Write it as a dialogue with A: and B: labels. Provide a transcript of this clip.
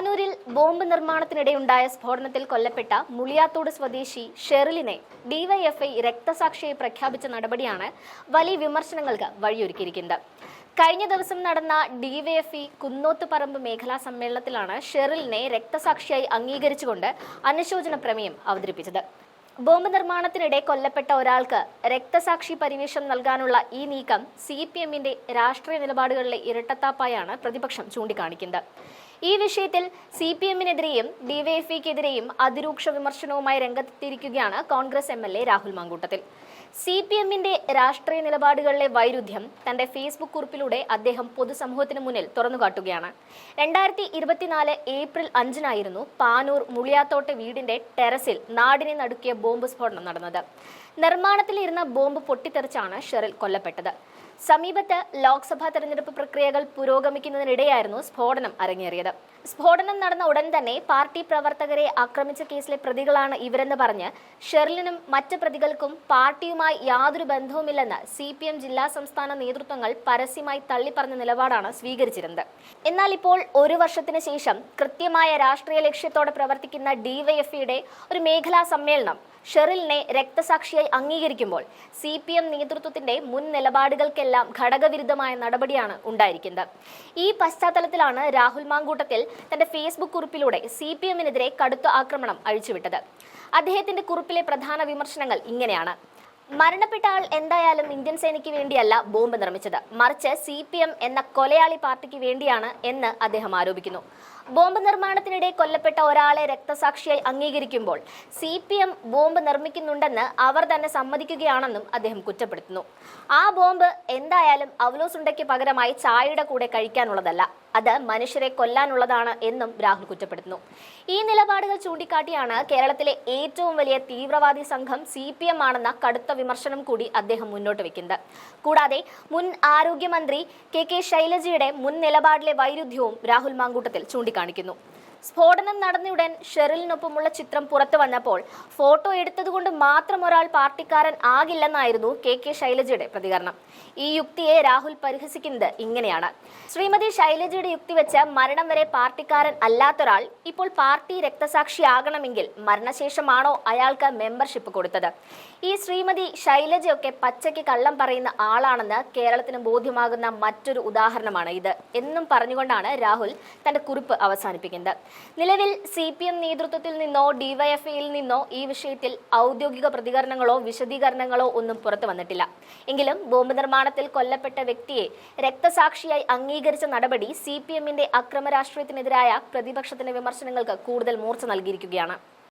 A: പാനൂരിൽ bomb നിർമ്മാണത്തിനിടെയുണ്ടായ സ്ഫോടനത്തിൽ കൊല്ലപ്പെട്ട മുളിയാത്തോട് സ്വദേശി ഷെറിലിനെ ഡിവൈഎഫ്ഐ രക്തസാക്ഷിയായി പ്രഖ്യാപിച്ച നടപടിയാണ് വലിയ വിമർശനങ്ങൾക്ക് വഴിയൊരുക്കിയിരിക്കുന്നത്. കഴിഞ്ഞ ദിവസം നടന്ന ഡിവൈഎഫ്ഐ കുന്നോത്തുപറമ്പ് മേഖലാ സമ്മേളനത്തിലാണ് ഷെറിലിനെ രക്തസാക്ഷിയായി അംഗീകരിച്ചുകൊണ്ട് അനുശോചന പ്രമേയം അവതരിപ്പിച്ചത്. ബോംബ് നിർമ്മാണത്തിനിടെ കൊല്ലപ്പെട്ട ഒരാൾക്ക് രക്തസാക്ഷി പരിവേഷം നൽകാനുള്ള ഈ നീക്കം CPMന്റെ രാഷ്ട്രീയ നിലപാടുകളിലെ ഇരട്ടത്താപ്പായാണ് പ്രതിപക്ഷം ചൂണ്ടിക്കാണിക്കുന്നത്. ഈ വിഷയത്തിൽ CPMനെതിരെയും ഡിവൈഎഫ്ഐക്കെതിരെയും അതിരൂക്ഷ വിമർശനവുമായി രംഗത്തെത്തിയിരിക്കുകയാണ് കോൺഗ്രസ് MLA രാഹുൽ മാങ്കൂട്ടത്തിൽ. CPMന്റെ രാഷ്ട്രീയ നിലപാടുകളിലെ വൈരുദ്ധ്യം തന്റെ ഫേസ്ബുക്ക് കുറിപ്പിലൂടെ അദ്ദേഹം പൊതുസമൂഹത്തിന് മുന്നിൽ തുറന്നുകാട്ടുകയാണ്. 2024 ഏപ്രിൽ 5-നായിരുന്നു പാനൂർ മുളിയാത്തോട്ടെ വീടിന്റെ ടെറസിൽ നാടിനെ നടുക്കിയ ബോംബ് സ്ഫോടനം നടന്നത്. നിർമ്മാണത്തിലിരുന്ന ബോംബ് പൊട്ടിത്തെറിച്ചാണ് ഷെറിൽ കൊല്ലപ്പെട്ടത്. സമീപത്ത് ലോക്സഭാ തെരഞ്ഞെടുപ്പ് പ്രക്രിയകൾ പുരോഗമിക്കുന്നതിനിടെയായിരുന്നു സ്ഫോടനം അരങ്ങേറിയത്. സ്ഫോടനം നടന്ന ഉടൻ തന്നെ പാർട്ടി പ്രവർത്തകരെ ആക്രമിച്ച കേസിലെ പ്രതികളാണ് ഇവരെന്ന് പറഞ്ഞ് ഷെറിലിനും മറ്റ് പ്രതികൾക്കും പാർട്ടിയുമായി യാതൊരു ബന്ധവുമില്ലെന്ന് CPM ജില്ലാ സംസ്ഥാന നേതൃത്വങ്ങൾ പരസ്യമായി തള്ളിപ്പറഞ്ഞ നിലപാടാണ് സ്വീകരിച്ചിരുന്നത്. എന്നാൽ ഇപ്പോൾ ഒരു വർഷത്തിന് ശേഷം കൃത്യമായ രാഷ്ട്രീയ ലക്ഷ്യത്തോടെ പ്രവർത്തിക്കുന്ന ഡിവൈഎഫ്ഐയുടെ ഒരു മേഖലാ സമ്മേളനം ഷെറിലിനെ രക്തസാക്ഷിയായി അംഗീകരിക്കുമ്പോൾ CPM നേതൃത്വത്തിന്റെ മുൻ നിലപാടുകൾക്കെല്ലാം ഘടകവിരുദ്ധമായ നടപടിയാണ് ഉണ്ടായിരിക്കുന്നത്. ഈ പശ്ചാത്തലത്തിലാണ് രാഹുൽ മാങ്കൂട്ടത്തിൽ തന്റെ ഫേസ്ബുക്ക് കുറിപ്പിലൂടെ CPMനെതിരെ കടുത്ത ആക്രമണം അഴിച്ചുവിട്ടത്. അദ്ദേഹത്തിന്റെ കുറിപ്പിലെ പ്രധാന വിമർശനങ്ങൾ ഇങ്ങനെയാണ്. മരണപ്പെട്ട ആൾ എന്തായാലും ഇന്ത്യൻ സേനയ്ക്ക് വേണ്ടിയല്ല ബോംബ് നിർമ്മിച്ചത്, മറിച്ച് CPM എന്ന കൊലയാളി പാർട്ടിക്ക് വേണ്ടിയാണ് എന്ന് അദ്ദേഹം ആരോപിക്കുന്നു. ബോംബ് നിർമ്മാണത്തിനിടെ കൊല്ലപ്പെട്ട ഒരാളെ രക്തസാക്ഷിയായി അംഗീകരിക്കുമ്പോൾ CPM ബോംബ് നിർമ്മിക്കുന്നുണ്ടെന്ന് അവർ തന്നെ സമ്മതിക്കുകയാണെന്നും അദ്ദേഹം കുറ്റപ്പെടുത്തുന്നു. ആ ബോംബ് എന്തായാലും അവലോസുണ്ടയ്ക്ക് പകരമായി ചായയുടെ കൂടെ കഴിക്കാനുള്ളതല്ല, അത് മനുഷ്യരെ കൊല്ലാനുള്ളതാണ് എന്നും രാഹുൽ കുറ്റപ്പെടുത്തുന്നു. ഈ നിലപാടുകൾ ചൂണ്ടിക്കാട്ടിയാണ് കേരളത്തിലെ ഏറ്റവും വലിയ തീവ്രവാദി സംഘം CPM ആണെന്ന കടുത്ത വിമർശനം കൂടി അദ്ദേഹം മുന്നോട്ട് വെക്കുന്നത്. കൂടാതെ മുൻ ആരോഗ്യമന്ത്രി KK ശൈലജയുടെ മുൻ നിലപാടിലെ വൈരുദ്ധ്യവും രാഹുൽ മാങ്കൂട്ടത്തിൽ ചൂണ്ടിക്കാണിക്കുന്നു. സ്ഫോടനം നടന്നയുടൻ ഷെറിലിനൊപ്പമുള്ള ചിത്രം പുറത്തു വന്നപ്പോൾ ഫോട്ടോ എടുത്തതുകൊണ്ട് മാത്രം ഒരാൾ പാർട്ടിക്കാരൻ ആകില്ലെന്നായിരുന്നു KK ശൈലജയുടെ പ്രതികരണം. ഈ യുക്തിയെ രാഹുൽ പരിഹസിക്കുന്നത് ഇങ്ങനെയാണ്. ശ്രീമതി ശൈലജയുടെ യുക്തി വെച്ച് മരണം വരെ പാർട്ടിക്കാരൻ അല്ലാത്തൊരാൾ ഇപ്പോൾ പാർട്ടി രക്തസാക്ഷിയാകണമെങ്കിൽ മരണശേഷമാണോ അയാൾക്ക് മെമ്പർഷിപ്പ് കൊടുത്തത്? ഈ ശ്രീമതി ശൈലജയൊക്കെ പച്ചയ്ക്ക് കള്ളം പറയുന്ന ആളാണെന്ന് കേരളത്തിന് ബോധ്യമാകുന്ന മറ്റൊരു ഉദാഹരണമാണ് ഇത് എന്നും പറഞ്ഞുകൊണ്ടാണ് രാഹുൽ തന്റെ കുറിപ്പ് അവസാനിപ്പിക്കുന്നത്. നിലവിൽ CPM നേതൃത്വത്തിൽ നിന്നോ ഡിവൈഎഫ്ഐയിൽ നിന്നോ ഈ വിഷയത്തിൽ ഔദ്യോഗിക പ്രതികരണങ്ങളോ വിശദീകരണങ്ങളോ ഒന്നും പുറത്തു വന്നിട്ടില്ല. എങ്കിലും ബോംബ് നിർമ്മാണത്തിൽ കൊല്ലപ്പെട്ട വ്യക്തിയെ രക്തസാക്ഷിയായി അംഗീകരിച്ച നടപടി CPMന്റെ അക്രമ രാഷ്ട്രീയത്തിനെതിരായ പ്രതിപക്ഷത്തിന്റെ വിമർശനങ്ങൾക്ക് കൂടുതൽ മൂർച്ച നൽകിയിരിക്കുകയാണ്.